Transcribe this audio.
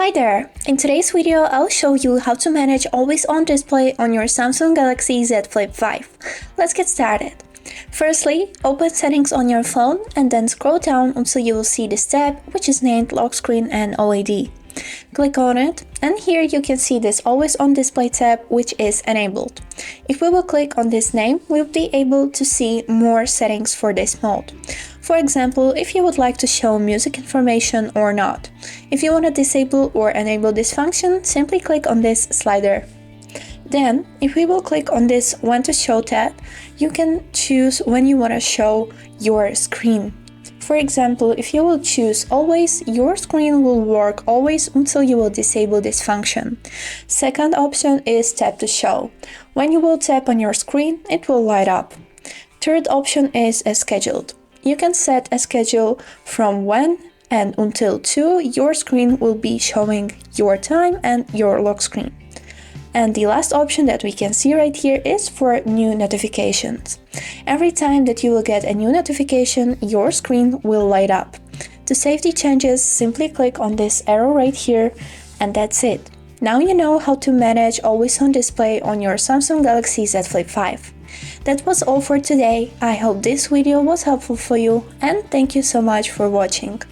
Hi there! In today's video, I'll show you how to manage always on display on your Samsung Galaxy Z Flip 5. Let's get started. Firstly, open settings on your phone and then scroll down until you will see this tab which is named Lock Screen and OID. Click on it and here you can see this always on display tab which is enabled. If we will click on this name, we'll be able to see more settings for this mode. For example, if you would like to show music information or not. If you want to disable or enable this function, simply click on this slider. Then, if we will click on this When to Show tab, you can choose when you want to show your screen. For example, if you will choose always, your screen will work always until you will disable this function. Second option is tap to show. When you will tap on your screen, it will light up. Third option is as scheduled. You can set a schedule from when and until 2 your screen will be showing your time and your lock screen. And the last option that we can see right here is for new notifications. Every time that you will get a new notification, your screen will light up. To save the changes, simply click on this arrow right here, and that's it. Now you know how to manage always on display on your Samsung Galaxy Z Flip 5. That was all for today. I hope this video was helpful for you, and thank you so much for watching.